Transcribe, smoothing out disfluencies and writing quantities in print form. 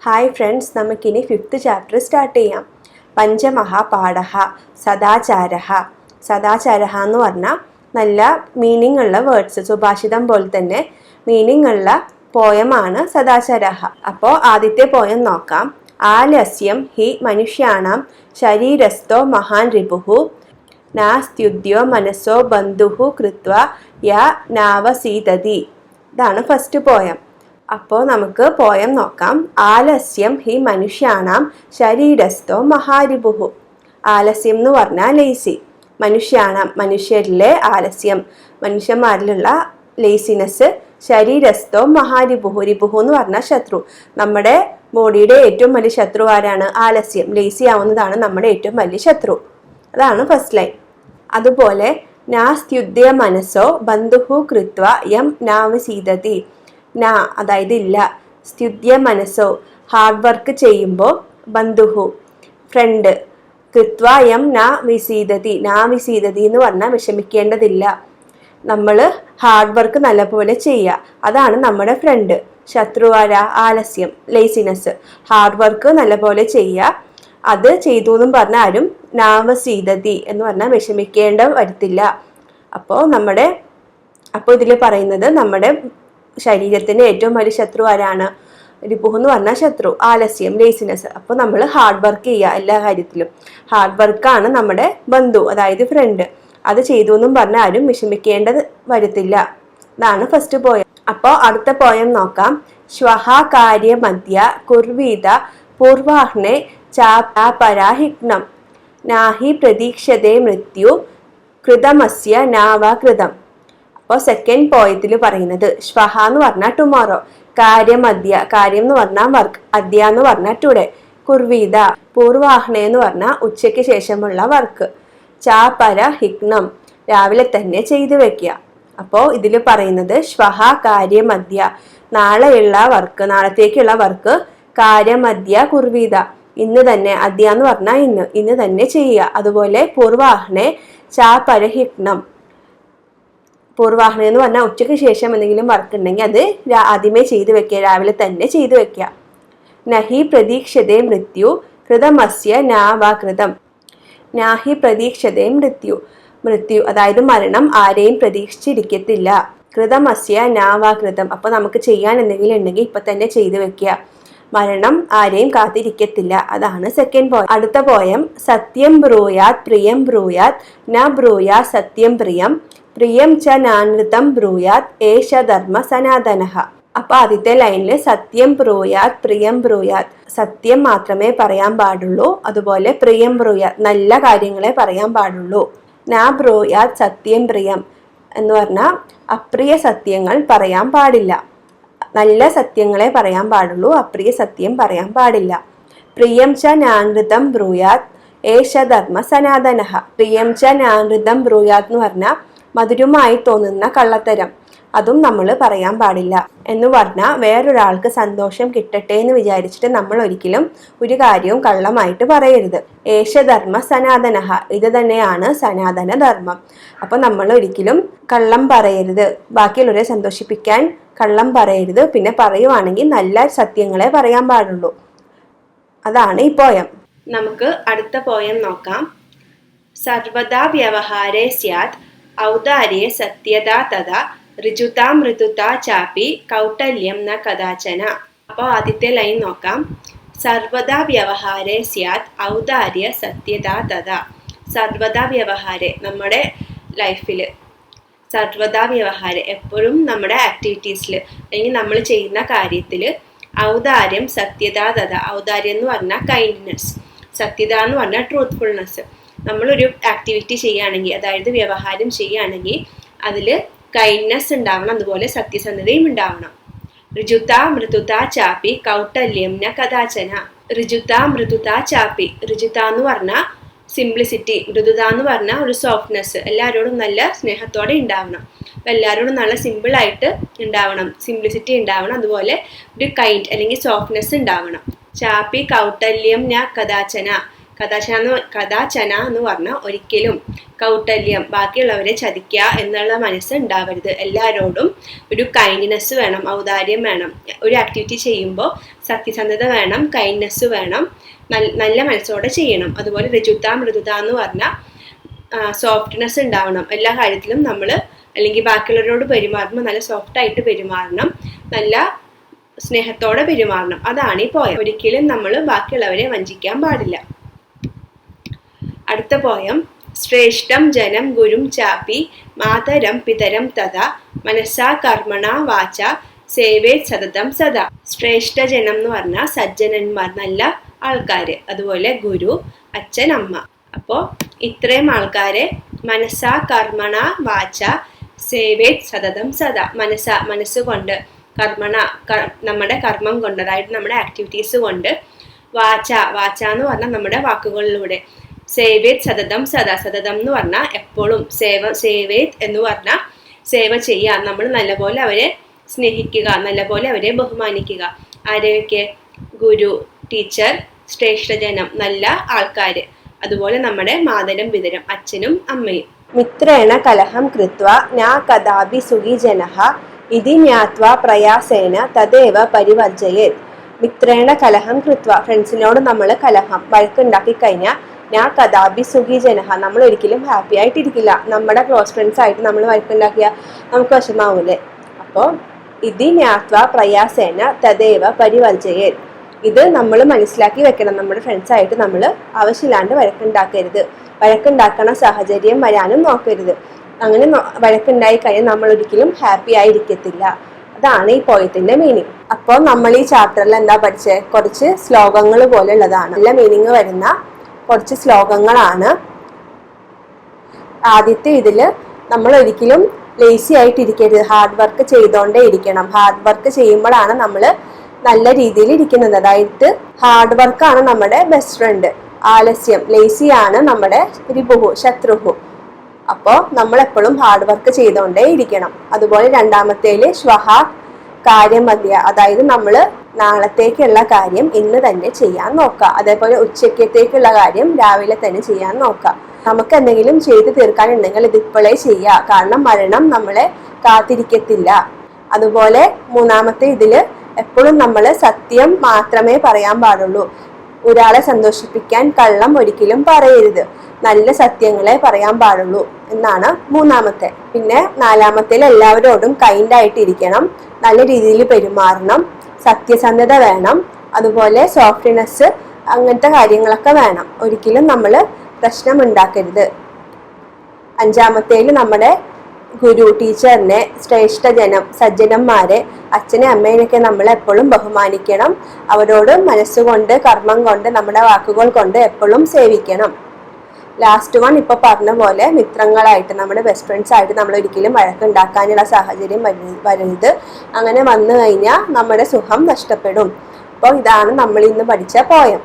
Hi friends, നമുക്കിനി 5th chapter start ചെയ്യാം. പഞ്ചമഹാപാഠഃ സദാചാരഃ. സദാചാരഃ എന്ന് പറഞ്ഞാൽ നല്ല മീനിങ് ഉള്ള വേർഡ്സ്, സുഭാഷിതം പോലെ തന്നെ മീനിങ് ഉള്ള പോയമാണ് സദാചാരഃ. അപ്പോൾ ആദ്യത്തെ പോയം നോക്കാം. ആലസ്യം ഹി മനുഷ്യാണാം ശരീരസ്ഥോ മഹാൻ റിപുഃ നാസ്ത്യുദ്യോ മനസ്സോ ബന്ധുഃ കൃത്വാ യാ നാവസീതതി. ഇതാണ് ഫസ്റ്റ് പോയം. അപ്പോൾ നമുക്ക് പോയം നോക്കാം. ആലസ്യം ഹി മനുഷ്യാണാം ശരീരസ്ഥോ മഹാരിപുഃ. ആലസ്യം എന്ന് പറഞ്ഞാൽ ലേസി. മനുഷ്യാണാം മനുഷ്യരിലെ ആലസ്യം, മനുഷ്യന്മാരിലുള്ള ലേസിനെസ്. ശരീരസ്ഥോ മഹാരിപുഃ. റിപുഃ എന്ന് പറഞ്ഞാൽ ശത്രു. നമ്മുടെ ബോഡിയുടെ ഏറ്റവും വലിയ ശത്രു ആരാണ്? ആലസ്യം. ലേസി ആവുന്നതാണ് നമ്മുടെ ഏറ്റവും വലിയ ശത്രു. അതാണ് ഫസ്റ്റ് ലൈൻ. അതുപോലെ നാസ്ത്യുദ്യ മനസ്സോ ബന്ധുഃ കൃത്വാ യം നാവസീതതി. നാ അതായത് ഇല്ല, സ്തുദ്യ മനസ്സോ ഹാർഡ് വർക്ക് ചെയ്യുമ്പോൾ, ബന്ധുഹു ഫ്രണ്ട്, കൃത്വായം നാ വിസീതതി. നാ വിസീതതി എന്ന് പറഞ്ഞാൽ വിഷമിക്കേണ്ടതില്ല. നമ്മൾ ഹാർഡ് വർക്ക് നല്ലപോലെ ചെയ്യുക, അതാണ് നമ്മുടെ ഫ്രണ്ട്. ശത്രുവാര ആലസ്യം, ലേസിനെസ്. ഹാർഡ് വർക്ക് നല്ലപോലെ ചെയ്യുക, അത് ചെയ്തു എന്നും പറഞ്ഞാൽ ആരും നാവസീതതി എന്ന് പറഞ്ഞാൽ വിഷമിക്കേണ്ട വരത്തില്ല. അപ്പോൾ ഇതിൽ പറയുന്നത് നമ്മുടെ ശരീരത്തിന്റെ ഏറ്റവും വലിയ ശത്രു ആരാണ്? റിപുഃ എന്ന് പറഞ്ഞാൽ ശത്രു, ആലസ്യം, ലേസിനെസ്. അപ്പോൾ നമ്മൾ ഹാർഡ് വർക്ക് ചെയ്യുക എല്ലാ കാര്യത്തിലും. ഹാർഡ് വർക്കാണ് നമ്മുടെ ബന്ധു, അതായത് ഫ്രണ്ട്. അത് ചെയ്തു എന്നും പറഞ്ഞാൽ ആരും വിഷമിക്കേണ്ടത് വരത്തില്ല. ഇതാണ് ഫസ്റ്റ് പോയം. അപ്പോൾ അടുത്ത പോയം നോക്കാം. ശ്വഃ കാര്യ മധ്യ കുർവീത പൂർവാഹ്നെ ചാപരാഹിഗ്നം നാഹി പ്രതീക്ഷതേ മൃത്യു കൃതമസ്യ നാവാ കൃതം. അപ്പോൾ സെക്കൻഡ് പോയത്തിൽ പറയുന്നത് ശ്വഃ എന്ന് പറഞ്ഞാൽ ടുമോറോ, കാര്യമധ്യ, കാര്യം എന്ന് പറഞ്ഞാൽ വർക്ക്, അദ്യ എന്ന് പറഞ്ഞാൽ ടുഡേ, കുർവീത പൂർവാഹ്ന എന്ന് പറഞ്ഞാൽ ഉച്ചയ്ക്ക് ശേഷമുള്ള വർക്ക്, ചാപരഹിഗ്നം രാവിലെ തന്നെ ചെയ്തു വെക്കുക. അപ്പോൾ ഇതിൽ പറയുന്നത് ശ്വഃ കാര്യമധ്യ നാളെയുള്ള വർക്ക്, നാളത്തേക്കുള്ള വർക്ക്, കാര്യമധ്യ കുർവീത ഇന്ന് തന്നെ, അദ്യ എന്ന് പറഞ്ഞാൽ ഇന്ന് തന്നെ ചെയ്യുക. അതുപോലെ പൂർവാഹ്നെ ചാപരഹിഗ്നം, പൂർവാഹ്ന എന്ന് പറഞ്ഞാൽ ഉച്ചയ്ക്ക് ശേഷം എന്തെങ്കിലും വർക്ക് ഉണ്ടെങ്കിൽ അത് ആദ്യമേ ചെയ്തു വെക്കുക, രാവിലെ തന്നെ ചെയ്തു വെക്കുക. നഹി പ്രതീക്ഷതേ മൃത്യു കൃതമസ്യ നാവാ കൃതം. നാഹി പ്രതീക്ഷതേ മൃത്യു അതായത് മരണം ആരെയും പ്രതീക്ഷിച്ചിരിക്കത്തില്ല. കൃതമസ്യ നാവാ കൃതം. അപ്പോൾ നമുക്ക് ചെയ്യാൻ എന്തെങ്കിലും ഉണ്ടെങ്കിൽ ഇപ്പൊ തന്നെ ചെയ്തു വെക്കുക, മരണം ആരെയും കാത്തിരിക്കത്തില്ല. അതാണ് സെക്കൻഡ് പോയം. അടുത്ത പോയം. സത്യം ബ്രൂയാത് പ്രിയം ബ്രൂയാത് ന ബ്രൂയാ സത്യം പ്രിയം പ്രിയം ച നാനൃതം ബ്രൂയാത് ഏഷ ധർമ്മ സനാതനഃ. അപ്പൊ ആദ്യത്തെ ലൈനിൽ സത്യം ബ്രൂയാത് പ്രിയം ബ്രൂയാത്, സത്യം മാത്രമേ പറയാൻ പാടുള്ളൂ. അതുപോലെ പ്രിയം ബ്രൂയാത്, നല്ല കാര്യങ്ങളെ പറയാൻ പാടുള്ളൂ. നാ ബ്രൂയാത് സത്യം പ്രിയം എന്ന് പറഞ്ഞാൽ അപ്രിയ സത്യങ്ങൾ പറയാൻ പാടില്ല. നല്ല സത്യങ്ങളെ പറയാൻ പാടുള്ളൂ, അപ്രിയ സത്യം പറയാൻ പാടില്ല. പ്രിയം ച നാനൃതം ബ്രൂയാത് ഏഷ ധർമ്മ സനാതനഃ. പ്രിയം ച നാനൃതം ബ്രൂയാത് എന്ന് പറഞ്ഞാൽ മധുരമായി തോന്നുന്ന കള്ളത്തരം, അതും നമ്മൾ പറയാൻ പാടില്ല. എന്ന് പറഞ്ഞാൽ വേറൊരാൾക്ക് സന്തോഷം കിട്ടട്ടെ എന്ന് വിചാരിച്ചിട്ട് നമ്മൾ ഒരിക്കലും ഒരു കാര്യവും കള്ളമായിട്ട് പറയരുത്. ഏഷധർമ്മ സനാതനഃ, ഇത് തന്നെയാണ് സനാതന ധർമ്മം. അപ്പൊ നമ്മൾ ഒരിക്കലും കള്ളം പറയരുത്, ബാക്കിയുള്ളവരെ സന്തോഷിപ്പിക്കാൻ കള്ളം പറയരുത്. പിന്നെ പറയുവാണെങ്കിൽ നല്ല സത്യങ്ങളെ പറയാൻ പാടുള്ളൂ. അതാണ് ഈ പോയം. നമുക്ക് അടുത്ത പോയം നോക്കാം. സർവദാ വ്യവഹാരേ സ്യാത് ഔദാര്യ സത്യത തഥാ ഋജുതാ മൃദുതാ ചാപി കൗട്ടല്യം ന കദാചന. അപ്പോൾ ആദ്യത്തെ ലൈൻ നോക്കാം. സർവദാ വ്യവഹാരേ സ്യാത് ഔദാര്യ സത്യത തഥാ. സർവദാ വ്യവഹാരേ നമ്മുടെ ലൈഫിൽ, സർവദാ വ്യവഹാരം എപ്പോഴും നമ്മുടെ ആക്ടിവിറ്റീസിൽ അല്ലെങ്കിൽ നമ്മൾ ചെയ്യുന്ന കാര്യത്തിൽ ഔദാര്യം സത്യത തഥ. ഔദാര്യം എന്ന് പറഞ്ഞാൽ കൈൻഡ്നെസ്, സത്യത എന്ന് പറഞ്ഞാൽ ട്രൂത്ത്ഫുൾനെസ്. നമ്മളൊരു ആക്ടിവിറ്റി ചെയ്യുകയാണെങ്കിൽ, അതായത് വ്യവഹാരം ചെയ്യുകയാണെങ്കിൽ അതിൽ കൈൻഡ്നെസ് ഉണ്ടാവണം, അതുപോലെ സത്യസന്ധതയും ഉണ്ടാവണം. ഋജുത മൃദുത ചാപി കൗട്ടല്യം ന കദാചന. ഋജുത മൃദുത ചാപി, ഋജുത എന്ന് പറഞ്ഞാൽ സിംപ്ലിസിറ്റി, മൃദുത എന്ന് പറഞ്ഞാൽ ഒരു സോഫ്റ്റ്നെസ്, എല്ലാവരോടും നല്ല സ്നേഹത്തോടെ ഉണ്ടാവണം, എല്ലാവരോടും നല്ല സിമ്പിളായിട്ട് ഉണ്ടാവണം, സിംപ്ലിസിറ്റി ഉണ്ടാവണം. അതുപോലെ ഒരു കൈൻഡ് അല്ലെങ്കിൽ സോഫ്റ്റ്നെസ് ഉണ്ടാവണം. ചാപി കൗട്ടല്യം ന കദാചന, കഥാചന എന്ന് പറഞ്ഞാൽ ഒരിക്കലും കൗട്ടല്യം, ബാക്കിയുള്ളവരെ ചതിക്കുക എന്നുള്ള മനസ്സ് ഉണ്ടാവരുത്. എല്ലാവരോടും ഒരു കൈൻഡ്നെസ് വേണം, ഔദാര്യം വേണം. ഒരു ആക്ടിവിറ്റി ചെയ്യുമ്പോൾ സത്യസന്ധത വേണം, കൈൻഡ്നെസ് വേണം, നല്ല മനസ്സോടെ ചെയ്യണം. അതുപോലെ ഋജുത മൃദുത എന്ന് പറഞ്ഞാൽ സോഫ്റ്റ്നെസ് ഉണ്ടാവണം. എല്ലാ കാര്യത്തിലും നമ്മൾ അല്ലെങ്കിൽ ബാക്കിയുള്ളവരോട് പെരുമാറുമ്പോൾ നല്ല സോഫ്റ്റ് ആയിട്ട് പെരുമാറണം, നല്ല സ്നേഹത്തോടെ പെരുമാറണം. അതാണ് ഈ പോയം. ഒരിക്കലും നമ്മൾ ബാക്കിയുള്ളവരെ വഞ്ചിക്കാൻ പാടില്ല. അടുത്ത പോയം ശ്രേഷ്ഠം ജനം ഗുരും ചാപി മാതരം പിതരം തഥാ മനസ്സാ കർമ്മണ വാച സേവേ സതതം സദാ. ശ്രേഷ്ഠ ജനം എന്ന് പറഞ്ഞാൽ സജ്ജനന്മാർ, നല്ല ആൾക്കാര്. അതുപോലെ ഗുരു, അച്ഛൻ, അമ്മ. അപ്പോൾ ഇത്രയും ആൾക്കാരെ മനസ്സാ കർമ്മണ വാച സേവേ സതതം സദാ. മനസ്സുകൊണ്ട്, കർമ്മണ നമ്മുടെ കർമ്മം കൊണ്ട്, അതായത് നമ്മുടെ ആക്ടിവിറ്റീസ് കൊണ്ട്, വാച എന്ന് പറഞ്ഞാൽ നമ്മുടെ വാക്കുകളിലൂടെ, സേവേത് സതതം സദാ. സതതം എന്ന് പറഞ്ഞാൽ എപ്പോഴും, സേവേത് എന്ന് പറഞ്ഞാൽ സേവ ചെയ്യാം. നമ്മൾ നല്ലപോലെ അവരെ സ്നേഹിക്കുക, നല്ലപോലെ അവരെ ബഹുമാനിക്കുക. ആരെയൊക്കെ? ഗുരു, ടീച്ചർ, ശ്രേഷ്ഠജനം, നല്ല ആൾക്കാര്. അതുപോലെ നമ്മുടെ മാതരം പിതരം, അച്ഛനും അമ്മയും. മിത്രേണ കലഹം കൃത്വ നാ കദാപി സുഖി ജനഃ ഇതി ജ്ഞാത്വാ പ്രയാസേന തദേവ പരിവർജയേത്. മിത്രേണ കലഹം കൃത്വ, ഫ്രണ്ട്സിനോട് നമ്മൾ കലഹം, വഴക്കുണ്ടാക്കി കഴിഞ്ഞാൽ നാ കദാപി സുഖി ജനഃ, നമ്മൾ ഒരിക്കലും ഹാപ്പി ആയിട്ടിരിക്കില്ല. നമ്മുടെ ക്ലോസ് ഫ്രണ്ട്സ് ആയിട്ട് നമ്മൾ വഴക്കുണ്ടാക്കിയാൽ നമുക്ക് വിഷമാവൂലേ? അപ്പോൾ ഇതി ജ്ഞാത്വാ പ്രയാസേന തദേവ പരിവർജയേത്. ഇത് നമ്മൾ മനസ്സിലാക്കി വെക്കണം. നമ്മുടെ ഫ്രണ്ട്സായിട്ട് നമ്മൾ ആവശ്യമില്ലാണ്ട് വഴക്കുണ്ടാക്കരുത്. വഴക്കുണ്ടാക്കണ സാഹചര്യം വരാനും നോക്കരുത്. അങ്ങനെ വഴക്കുണ്ടായി കഴിഞ്ഞാൽ നമ്മൾ ഒരിക്കലും ഹാപ്പി ആയിരിക്കത്തില്ല. അതാണ് ഈ പോയത്തിന്റെ മീനിങ്. അപ്പോൾ നമ്മൾ ഈ ചാപ്റ്ററിൽ എന്താ പഠിച്ചത്? കുറച്ച് ശ്ലോകങ്ങൾ പോലെ ഉള്ളതാണ്. നല്ല മീനിങ് വരുന്ന കുറച്ച് ശ്ലോകങ്ങളാണ്. ആദ്യത്തെ ഇതില് നമ്മൾ ഒരിക്കലും ലേസി ആയിട്ടിരിക്കരുത്. ഹാർഡ് വർക്ക് ചെയ്തോണ്ടേ ഇരിക്കണം. ഹാർഡ് വർക്ക് ചെയ്യുമ്പോഴാണ് നമ്മൾ നല്ല രീതിയിൽ ഇരിക്കുന്നത്. അതായത് ഹാർഡ് വർക്കാണ് നമ്മുടെ ബെസ്റ്റ് ഫ്രണ്ട്. ആലസ്യം, ലേസി ആണ് നമ്മുടെ രിപുഹു, ശത്രുഹു. അപ്പോൾ നമ്മൾ എപ്പോഴും ഹാർഡ് വർക്ക് ചെയ്തോണ്ടേ ഇരിക്കണം. അതുപോലെ രണ്ടാമത്തേല് ശ്വഹ കാര്യമധ്യ, അതായത് നമ്മൾ നാളത്തേക്കുള്ള കാര്യം ഇന്ന് തന്നെ ചെയ്യാൻ നോക്കുക. അതേപോലെ ഉച്ചക്കത്തേക്കുള്ള കാര്യം രാവിലെ തന്നെ ചെയ്യാൻ നോക്കുക. നമുക്ക് എന്തെങ്കിലും ചെയ്ത് തീർക്കാനുണ്ടെങ്കിൽ ഇതിപ്പോഴേ ചെയ്യുക. കാരണം മരണം നമ്മളെ കാത്തിരിക്കത്തില്ല. അതുപോലെ മൂന്നാമത്തെ ഇതില് എപ്പോഴും നമ്മൾ സത്യം മാത്രമേ പറയാൻ പാടുള്ളൂ. ഒരാളെ സന്തോഷിപ്പിക്കാൻ കള്ളം ഒരിക്കലും പറയരുത്. നല്ല സത്യങ്ങളെ പറയാൻ പാടുള്ളൂ എന്നാണ് മൂന്നാമത്തെ. പിന്നെ നാലാമത്തേൽ എല്ലാവരോടും കൈൻഡ് ആയിട്ടിരിക്കണം, നല്ല രീതിയിൽ പെരുമാറണം, സത്യസന്ധത വേണം, അതുപോലെ സോഫ്റ്റ്നെസ്, അങ്ങനത്തെ കാര്യങ്ങളൊക്കെ വേണം. ഒരിക്കലും നമ്മൾ പ്രശ്നം ഉണ്ടാക്കരുത്. അഞ്ചാമത്തേൽ നമ്മുടെ ഗുരു, ടീച്ചറിനെ, ശ്രേഷ്ഠജനം, സജ്ജനന്മാരെ, അച്ഛനെ അമ്മേനെയൊക്കെ നമ്മൾ എപ്പോഴും ബഹുമാനിക്കണം. അവരോട് മനസ്സുകൊണ്ട്, കർമ്മം കൊണ്ട്, നമ്മുടെ വാക്കുകൾ കൊണ്ട് എപ്പോഴും സേവിക്കണം. ലാസ്റ്റ് വൺ ഇപ്പൊ പറഞ്ഞ പോലെ മിത്രങ്ങളായിട്ട്, നമ്മുടെ ബെസ്റ്റ് ഫ്രണ്ട്സ് ആയിട്ട് നമ്മൾ ഒരിക്കലും വഴക്കുണ്ടാക്കാനുള്ള സാഹചര്യം വരരുത്. അങ്ങനെ വന്നു കഴിഞ്ഞാൽ നമ്മുടെ സുഖം നഷ്ടപ്പെടും. അപ്പോൾ ഇതാണ് നമ്മൾ ഇന്ന് പഠിച്ച പോയം.